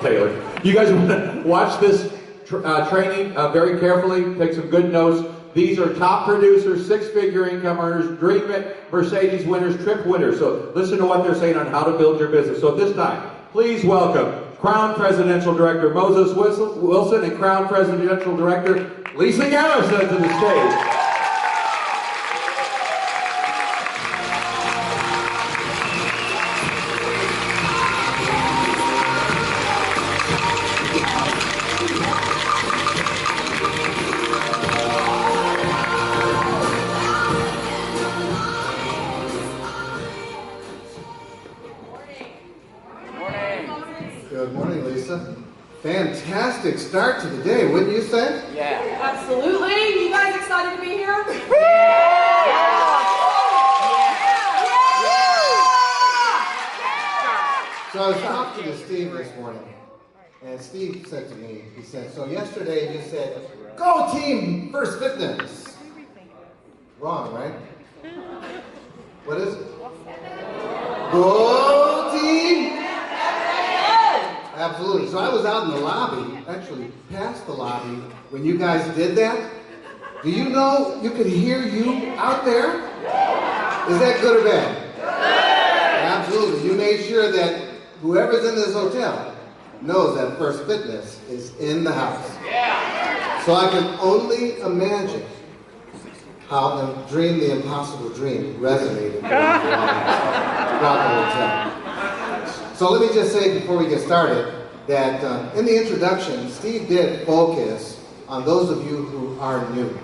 Taylor. You guys want to watch this training very carefully, take some good notes. These are top producers, six-figure income earners, Dream It, Mercedes winners, trip winners. So listen to what they're saying on how to build your business. So at this time, please welcome Crown Presidential Director Moses Wilson and Crown Presidential Director Lisa Garrison to the stage. Good morning, Lisa. Fantastic start to the day, wouldn't you say? Yeah. Absolutely. You guys excited to be here? So I was talking to Steve this morning, and Steve said to me, he said, so yesterday you said, go team First Fitness. Wrong, right? What is it? Go team. Absolutely. So I was out in the lobby, actually past the lobby, when you guys did that. Do you know you could hear you out there? Is that good or bad? Good. Absolutely. You made sure that whoever's in this hotel knows that First Fitness is in the house. Yeah. So I can only imagine how the dream, the impossible dream, resonated throughout the hotel. So let me just say before we get started that in the introduction, Steve did focus on those of you who are new.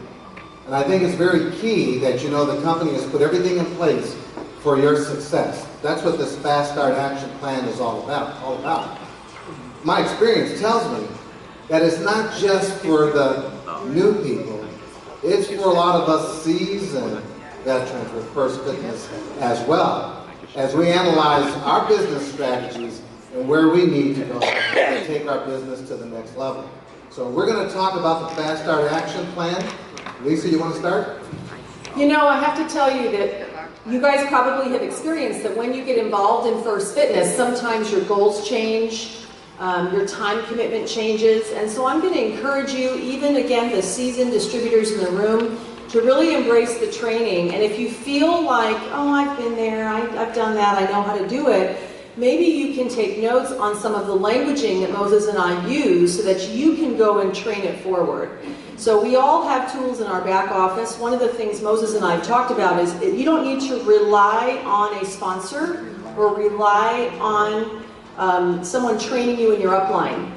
And I think it's very key that you know the company has put everything in place for your success. That's what this Fast Start Action Plan is all about. My experience tells me that it's not just for the new people, it's for a lot of us seasoned veterans with First Fitness as well, as we analyze our business strategies and where we need to go to take our business to the next level. So we're going to talk about the Fast Start Action Plan. Lisa, you want to start? You know, I have to tell you that you guys probably have experienced that when you get involved in First Fitness, sometimes your goals change, your time commitment changes, and so I'm going to encourage you, even again, the seasoned distributors in the room, to really embrace the training. And if you feel like, oh, I've been there, I've done that, I know how to do it, maybe you can take notes on some of the languaging that Moses and I use so that you can go and train it forward. So we all have tools in our back office. One of the things Moses and I have talked about is that you don't need to rely on a sponsor or rely on someone training you in your upline.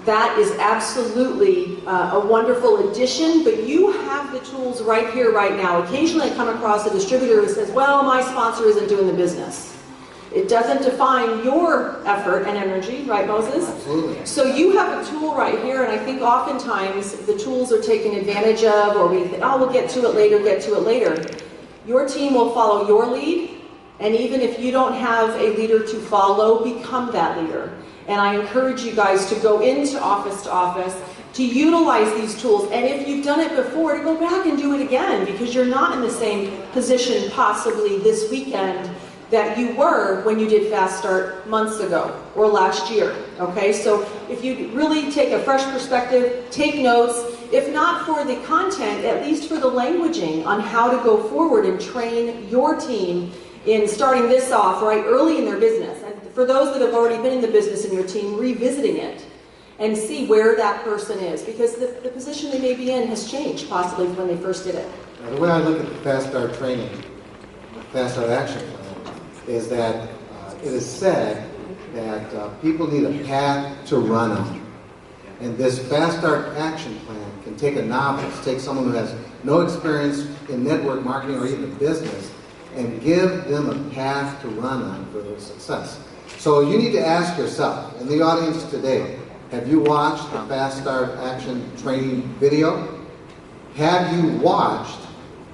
That is absolutely a wonderful addition, but you have the tools right here, right now. Occasionally I come across a distributor who says, well, my sponsor isn't doing the business. It doesn't define your effort and energy, right, Moses? Absolutely. So you have a tool right here, and I think oftentimes the tools are taken advantage of, or we think, oh, we'll get to it later. Your team will follow your lead, and even if you don't have a leader to follow, become that leader. And I encourage you guys to go into office to office, to utilize these tools, and if you've done it before, to go back and do it again, because you're not in the same position possibly this weekend that you were when you did Fast Start months ago or last year, okay? So if you really take a fresh perspective, take notes, if not for the content, at least for the languaging on how to go forward and train your team in starting this off right early in their business. And for those that have already been in the business in your team, revisiting it and see where that person is, because the position they may be in has changed possibly from when they first did it. Now, the way I look at the Fast Start training, Fast Start Action Plan, is that it is said that people need a path to run on. And this Fast Start Action Plan can take a novice, take someone who has no experience in network marketing or even business, and give them a path to run on for their success. So you need to ask yourself, in the audience today, have you watched the Fast Start Action training video? Have you watched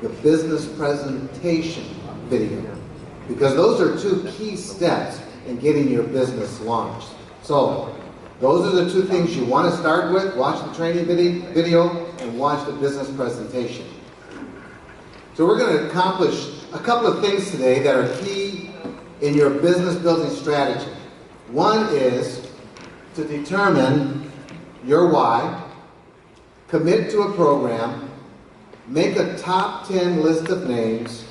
the business presentation video? Because those are two key steps in getting your business launched. So those are the two things you want to start with. Watch the training video and watch the business presentation. So we're going to accomplish a couple of things today that are key in your business building strategy. One is to determine your why, commit to a program, make a top 10 list of names,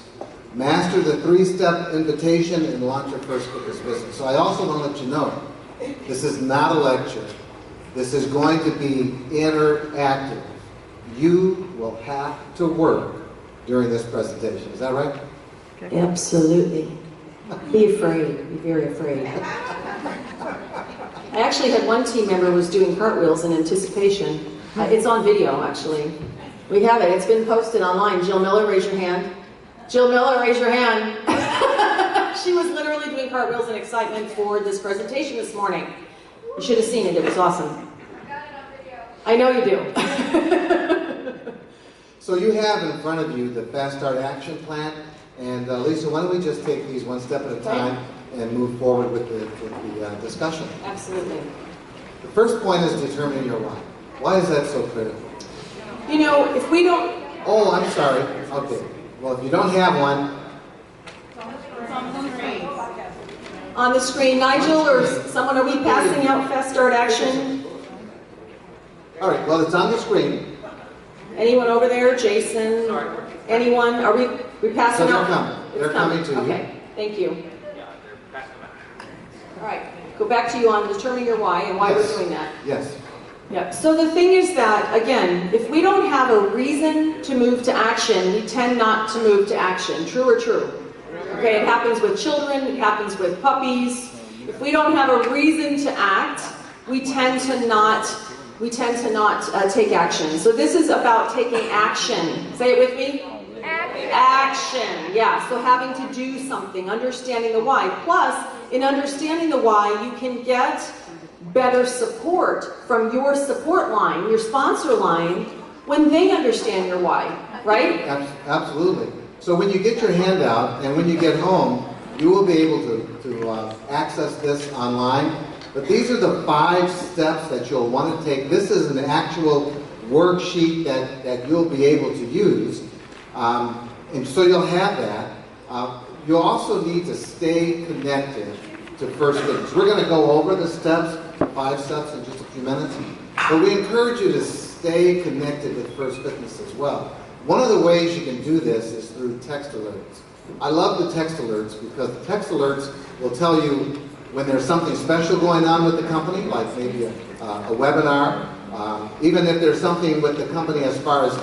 master the 3-step invitation, and launch your first fitness business. So I also want to let you know, this is not a lecture. This is going to be interactive. You will have to work during this presentation. Is that right? Absolutely. Be afraid. Be very afraid. I actually had one team member who was doing cartwheels in anticipation. It's on video, actually. We have it. It's been posted online. Jill Miller, raise your hand. Jill Miller, raise your hand. She was literally doing cartwheels in excitement for this presentation this morning. You should have seen it. It was awesome. I know you do. So you have in front of you the Fast Start Action Plan. And Lisa, why don't we just take these one step at a time and move forward with the discussion. Absolutely. The first point is determining your why. Why is that so critical? You know, if we don't... Oh, I'm sorry. Okay. Well, if you don't have one... On the screen, Nigel or someone, are we passing out Fast Start Action? All right, well, it's on the screen. Anyone over there? Jason? Anyone? Are we passing So they're out? coming. They're coming to you. Okay, thank you. All right, go back to you on determining your why and why we're doing that. Yes. Yeah. So the thing is that, again, if we don't have a reason to move to action, we tend not to move to action. True or true? Okay, it happens with children, it happens with puppies. If we don't have a reason to act, we tend to not take action. So this is about taking action. Say it with me. Action. Yeah, so having to do something, understanding the why. Plus, in understanding the why, you can get better support from your support line, your sponsor line, when they understand your why, right? Absolutely. So when you get your handout and when you get home, you will be able to access this online. But these are the 5 steps that you'll want to take. This is an actual worksheet that you'll be able to use. And so you'll have that. You'll also need to stay connected to First Fitness. We're going to go over the steps, 5 steps in just a few minutes. But we encourage you to stay connected with First Fitness as well. One of the ways you can do this is through text alerts. I love the text alerts because the text alerts will tell you when there's something special going on with the company, like maybe a webinar, even if there's something with the company as far as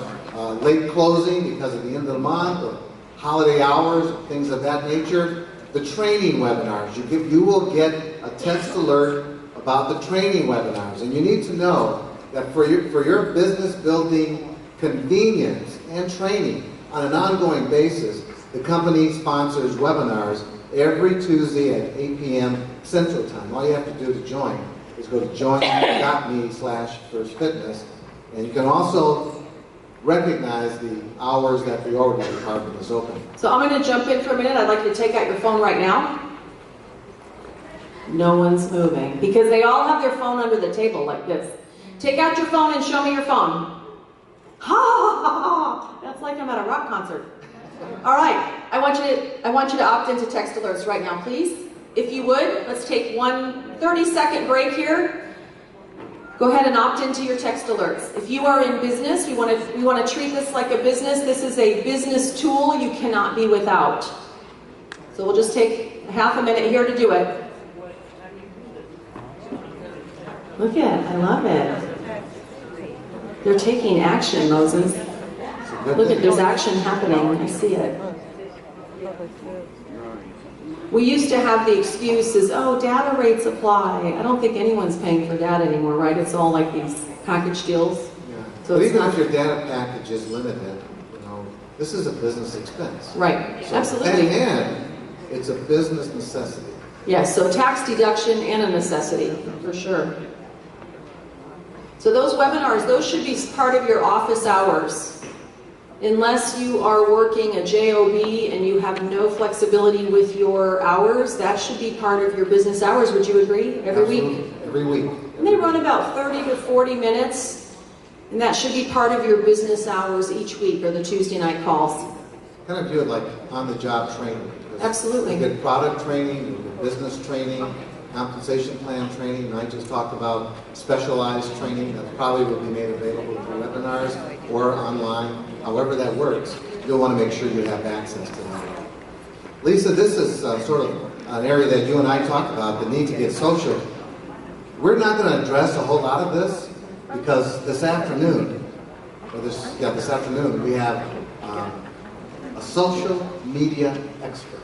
late closing because of the end of the month or holiday hours, or things of that nature. The training webinars, you will get a text alert about the training webinars, and you need to know that for your business building convenience and training on an ongoing basis, the company sponsors webinars every Tuesday at 8 p.m. Central Time. All you have to do to join is go to join.me/firstfitness, and you can also recognize the hours that the ordering department is open. So I'm going to jump in for a minute. I'd like you to take out your phone right now. No one's moving because they all have their phone under the table like this. Take out your phone and show me your phone. Ha ha ha ha! That's like I'm at a rock concert. All right, I want you to opt into text alerts right now, please. If you would, let's take one 30-second break here. Go ahead and opt into your text alerts. If you are in business, we want to treat this like a business. This is a business tool you cannot be without. So we'll just take half a minute here to do it. Look at it, I love it. They're taking action, Moses. Look at, there's action happening. I see it. We used to have the excuses, oh, data rates apply. I don't think anyone's paying for data anymore, right? It's all like these package deals. Yeah. So but it's even not, if your data package is limited, this is a business expense. right, So, absolutely. And it's a business necessity. Yes, so tax deduction and a necessity, for sure. So those webinars, those should be part of your office hours. Unless you are working a JOB and you have no flexibility with your hours, that should be part of your business hours. Would you agree? Every Absolutely. week? Every week. And they run about 30 to 40 minutes, and that should be part of your business hours each week, or the Tuesday night calls. Kind of view it like on-the-job training. Absolutely. You get product training, you get business training, compensation plan training, and I just talked about specialized training that probably will be made available through webinars or online. However that works, you'll want to make sure you have access to that. Lisa, this is sort of an area that you and I talked about, the need to get social. We're not going to address a whole lot of this because this afternoon, we have a social media expert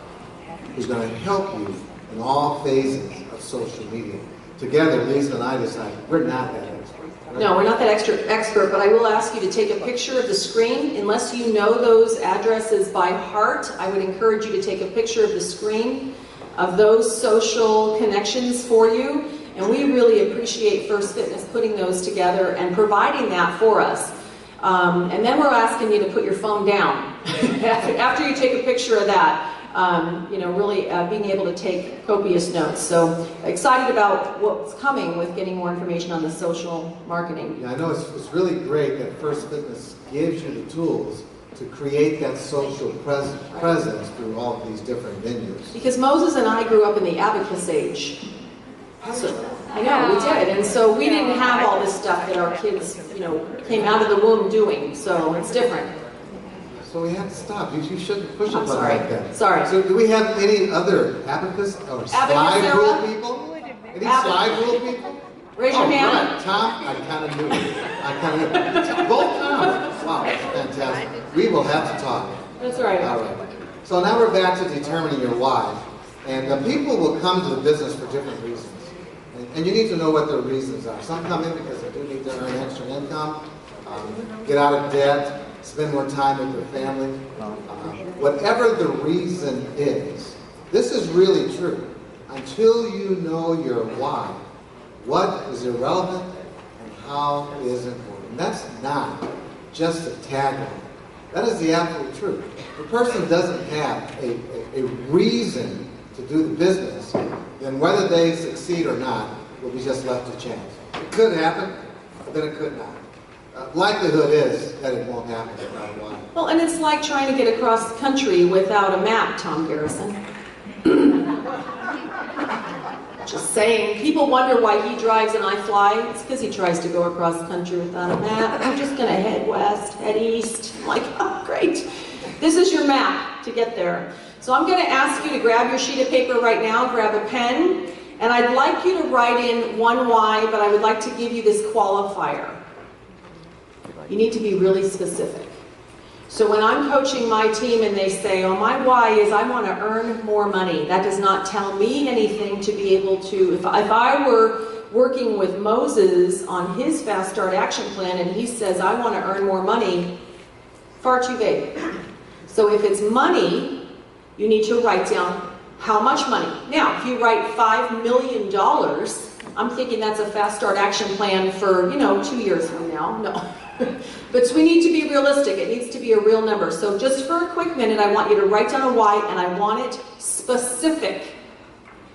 who's going to help you in all phases of social media. Together, Lisa and I decided we're not that expert. Right? No, we're not that expert, but I will ask you to take a picture of the screen. Unless you know those addresses by heart, I would encourage you to take a picture of the screen of those social connections for you. And we really appreciate First Fitness putting those together and providing that for us. And then we're asking you to put your phone down after you take a picture of that. Really being able to take copious notes. So excited about what's coming with getting more information on the social marketing. Yeah, I know it's really great that First Fitness gives you the tools to create that social presence through all of these different venues. Because Moses and I grew up in the abacus age. So, I know, we did. And so we didn't have all this stuff that our kids, came out of the womb doing. So it's different. So we have to stop. You shouldn't push a I'm button sorry. like that. Sorry. So do we have any other abacus or slide rule people? Any slide rule people? Raise your hand. Right. Tom, I kind of knew it. Both Toms. Wow, that's fantastic. We will have to talk. That's right. All right. So now we're back to determining your why. And people will come to the business for different reasons. And you need to know what their reasons are. Some come in because they do need to earn extra income, get out of debt, spend more time with their family. Whatever the reason is, this is really true. Until you know your why, what is irrelevant and how is important. That's not just a tagline. That is the absolute truth. If a person doesn't have a reason to do the business, then whether they succeed or not will be just left to chance. It could happen, but then it could not. Likelihood is that it won't happen without a why. Well, and it's like trying to get across the country without a map, Tom Garrison. Just saying. People wonder why he drives and I fly. It's because he tries to go across the country without a map. I'm just going to head west, head east. I'm like, oh, great. This is your map to get there. So I'm going to ask you to grab your sheet of paper right now, grab a pen, and I'd like you to write in one why, but I would like to give you this qualifier. You need to be really specific. So when I'm coaching my team and they say, oh, my why is I want to earn more money, that does not tell me anything to be able to, if I were working with Moses on his Fast Start Action Plan and he says, I want to earn more money, far too vague. So if it's money, you need to write down how much money. Now, if you write $5 million, I'm thinking that's a Fast Start Action Plan for, 2 years from now. No. But we need to be realistic. It needs to be a real number. So just for a quick minute, I want you to write down a why, and I want it specific.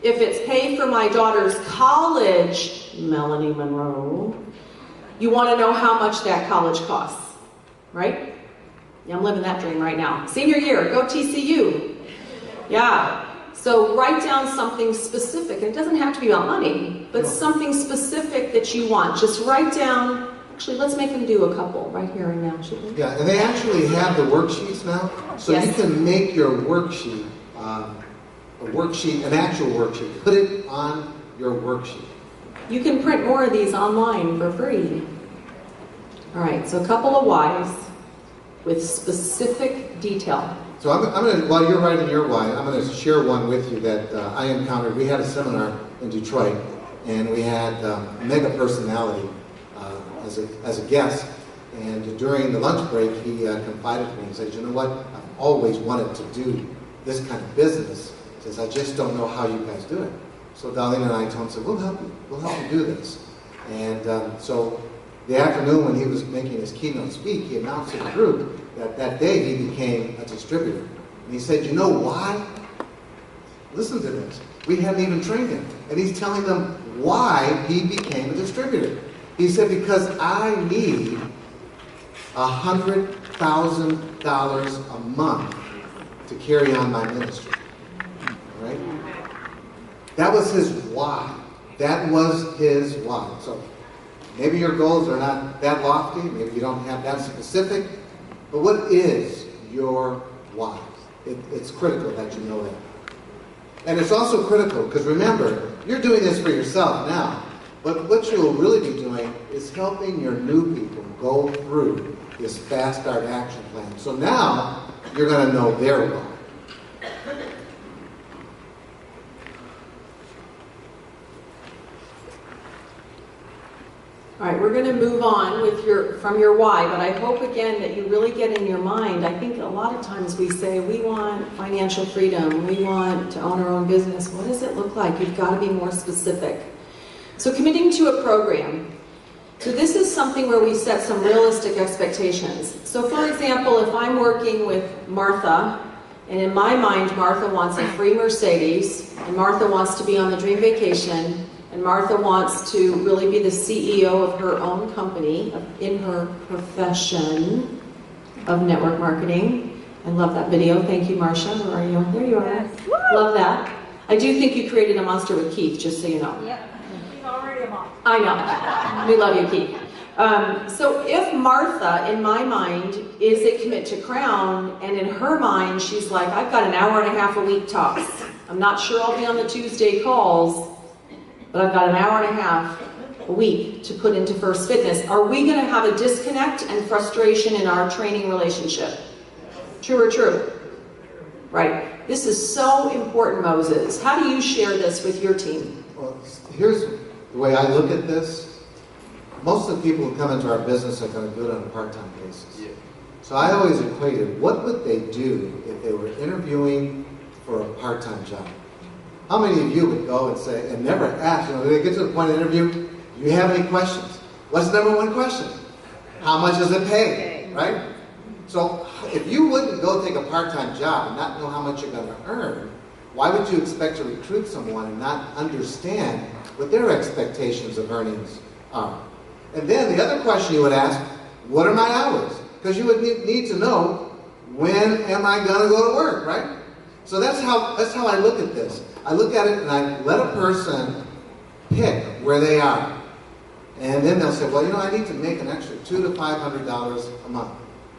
If it's pay for my daughter's college, Melanie Monroe, you want to know how much that college costs, right? Yeah, I'm living that dream right now. Senior year, go TCU. Yeah. So write down something specific. And it doesn't have to be about money, but something specific that you want. Just write down. Actually, let's make them do a couple right here and now, should we? Yeah, and they actually have the worksheets now, so Yes. you can make your worksheet, an actual worksheet. Put it on your worksheet. You can print more of these online for free. All right, so a couple of whys with specific detail. So I'm going to, while you're writing your why, I'm going to share one with you that I encountered. We had a seminar in Detroit, and we had a mega personality as a guest. And during the lunch break, he confided to me and said, you know what, I've always wanted to do this kind of business. He says, I just don't know how you guys do it. So Darlene and I told him, we'll help you. We'll help you do this. And so the afternoon when he was making his keynote speak, he announced to the group that that day he became a distributor. And he said, you know why? Listen to this. We hadn't even trained him. And he's telling them why he became a distributor. He said, because I need $100,000 a month to carry on my ministry. All right? That was his why. That was his why. So maybe your goals are not that lofty, maybe you don't have that specific, but what is your why? It's critical that you know that. And it's also critical, because remember, you're doing this for yourself now, but what you'll really be doing is helping your new people go through this Fast Start action plan. So now, you're going to know their why. All right, we're going to move on with from your why, but I hope again that you really get in your mind. I think a lot of times we say we want financial freedom, we want to own our own business. What does it look like? You've got to be more specific. So committing to a program. So this is something where we set some realistic expectations. So for example, if I'm working with Martha, and in my mind Martha wants a free Mercedes, and Martha wants to be on the dream vacation, and Martha wants to really be the CEO of her own company in her profession of network marketing. I love that video. Thank you, Marcia. Where are you? There you are. Yes. Love that. I do think you created a monster with Keith, just so you know. Yep. She's already a mom. I know. We love you, Keith. So if Martha, in my mind, is a commit to Crown, and in her mind, she's like, I've got an hour and a half a week tops. I'm not sure I'll be on the Tuesday calls, but I've got an hour and a half a week to put into First Fitness. Are we going to have a disconnect and frustration in our training relationship? True or true? Right. This is so important, Moses. How do you share this with your team? Well, here's the way I look at this. Most of the people who come into our business are going to do it on a part-time basis. Yeah. So I always equated, what would they do if they were interviewing for a part-time job? How many of you would go and say, and never ask, when they get to the point of the interview, do you have any questions? What's the number one question? How much does it pay? Right? So if you wouldn't go take a part-time job and not know how much you're going to earn, why would you expect to recruit someone and not understand what their expectations of earnings are? And then the other question you would ask, what are my hours? Because you would need to know, when am I going to go to work, right? So that's how I look at this. I look at it and I let a person pick where they are. And then they'll say, well, you know, I need to make an extra $200 to $500 a month.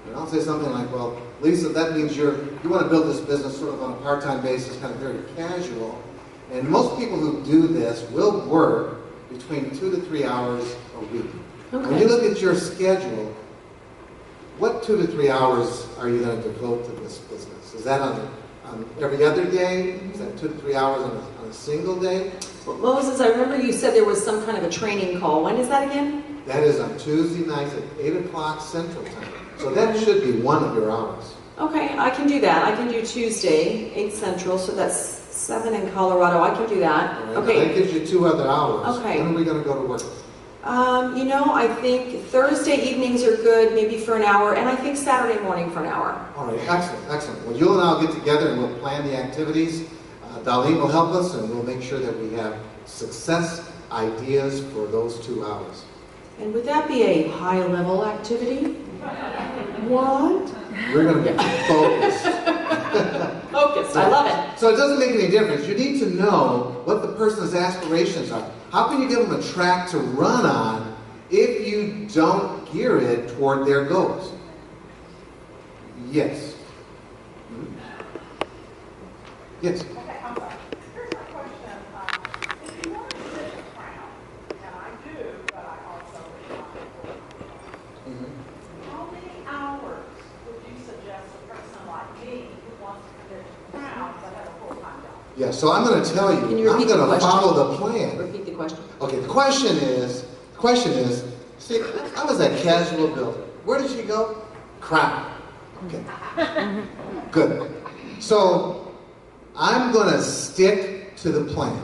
And I'll say something like, well, Lisa, that means you want to build this business sort of on a part-time basis, kind of very casual. And most people who do this will work between 2 to 3 hours a week. Okay. When you look at your schedule, what 2 to 3 hours are you going to devote to this business? Is that on every other day? Is that 2 to 3 hours on a single day? Well, Moses, I remember you said there was some kind of a training call. When is that again? That is on Tuesday nights at 8 o'clock Central Time. So that should be one of your hours. Okay, I can do that. I can do Tuesday, 8 Central, so that's 7 in Colorado. I can do that. Right, okay. That gives you 2 other hours. Okay. When are we going to go to work? You know, I think Thursday evenings are good, maybe for an hour, and I think Saturday morning for an hour. All right, excellent, excellent. Well, you and I will get together and we'll plan the activities. Darlene will help us, and we'll make sure that we have success ideas for those 2 hours. And would that be a high-level activity? What? We're going to be focused. Focused, I love it. So it doesn't make any difference. You need to know what the person's aspirations are. How can you give them a track to run on if you don't gear it toward their goals? Yes. Yes. Okay, I'm sorry. Here's my question. If you want to sit a crown, and I do, but I also how many hours would you suggest a person like me who wants to sit a crown but have a full-time job? Yeah, so I'm going to tell you, Can you I'm repeat the going to question? follow the plan. Repeat the question. Okay, the question is, see, I was that casual builder. Where did she go? Crown. Okay. Good. So, I'm going to stick to the plan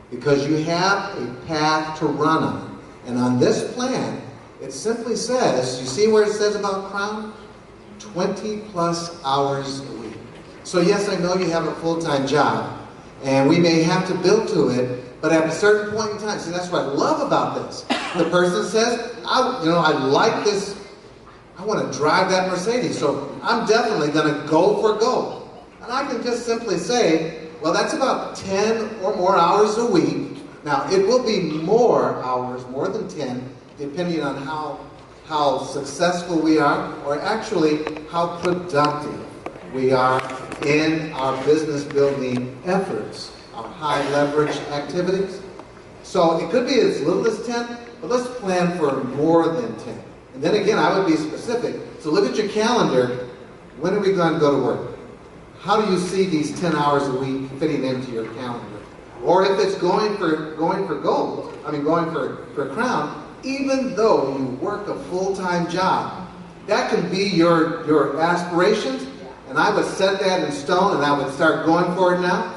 because you have a path to run on. And on this plan, it simply says, you see where it says about Crown? 20 plus hours a week. So yes, I know you have a full-time job, and we may have to build to it, but at a certain point in time, see, that's what I love about this. The person says, I like this, I want to drive that Mercedes, so I'm definitely going to go for gold. And I can just simply say, well, that's about 10 or more hours a week. Now, it will be more hours, more than 10, depending on how successful we are, or actually how productive we are in our business building efforts, our high leverage activities. So it could be as little as 10, but let's plan for more than 10. And then again, I would be specific. So look at your calendar. When are we going to go to work? How do you see these 10 hours a week fitting into your calendar? Or if it's going for gold, going for crown, even though you work a full-time job, that can be your aspirations, and I would set that in stone and I would start going for it now.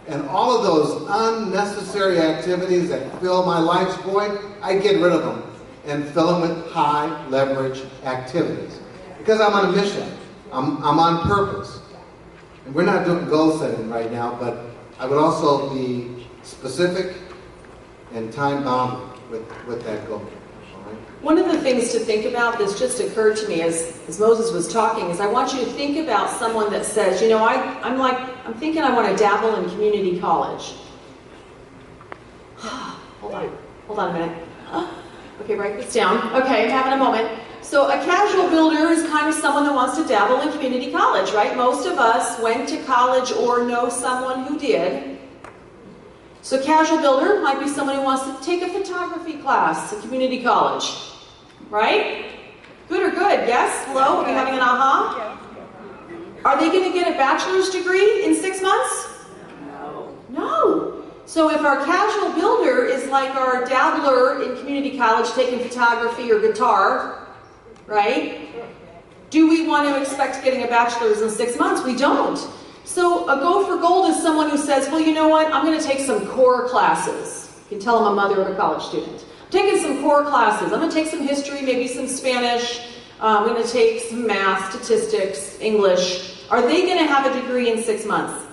And all of those unnecessary activities that fill my life's void, I get rid of them and fill them with high leverage activities. Because I'm on a mission. I'm on purpose. And we're not doing goal setting right now, but I would also be specific and time bound with that goal. All right? One of the things to think about, this just occurred to me as Moses was talking, is I want you to think about someone that says, you know, I'm thinking I want to dabble in community college. Hold on a minute. Okay, write this down. Okay, I'm having a moment. So a casual builder is kind of someone that wants to dabble in community college, right? Most of us went to college or know someone who did. So casual builder might be someone who wants to take a photography class at community college, right? Good or good? Yes? Hello? Are we having an aha? Are they going to get a bachelor's degree in 6 months? No. So if our casual builder is like our dabbler in community college taking photography or guitar, right? Do we want to expect getting a bachelor's in 6 months? We don't. So a go for gold is someone who says, well, you know what? I'm going to take some core classes. You can tell I'm a mother of a college student. I'm taking some core classes. I'm going to take some history, maybe some Spanish. I'm going to take some math, statistics, English. Are they going to have a degree in 6 months?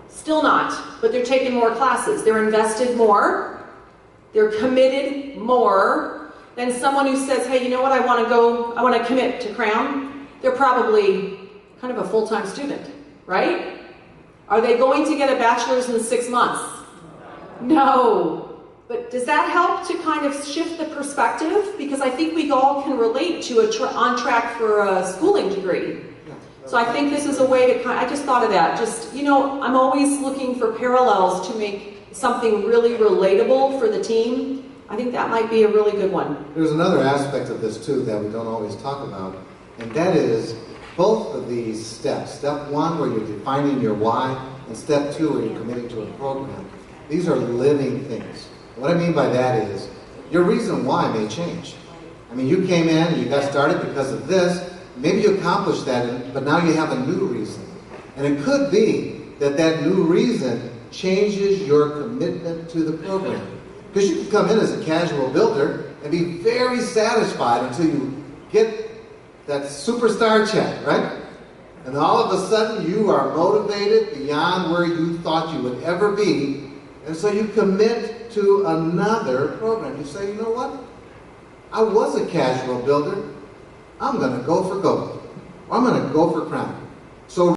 Still not, but they're taking more classes. They're invested more. They're committed more than someone who says, hey, you know what, I want to commit to Crown. They're probably kind of a full-time student, right? Are they going to get a bachelor's in 6 months? No. But does that help to kind of shift the perspective? Because I think we all can relate to on track for a schooling degree. So I think this is a way to I just thought of that. Just, you know, I'm always looking for parallels to make something really relatable for the team. I think that might be a really good one. There's another aspect of this too that we don't always talk about, and that is both of these steps. Step one, where you're defining your why, and step two, where you're committing to a program. These are living things. What I mean by that is, your reason why may change. I mean, you came in and you got started because of this. Maybe you accomplished that, but now you have a new reason. And it could be that new reason changes your commitment to the program. Because you could come in as a casual builder and be very satisfied until you get that superstar check, right? And all of a sudden you are motivated beyond where you thought you would ever be. And so you commit to another program. You say, you know what? I was a casual builder. I'm going to go for gold. I'm going to go for crown. So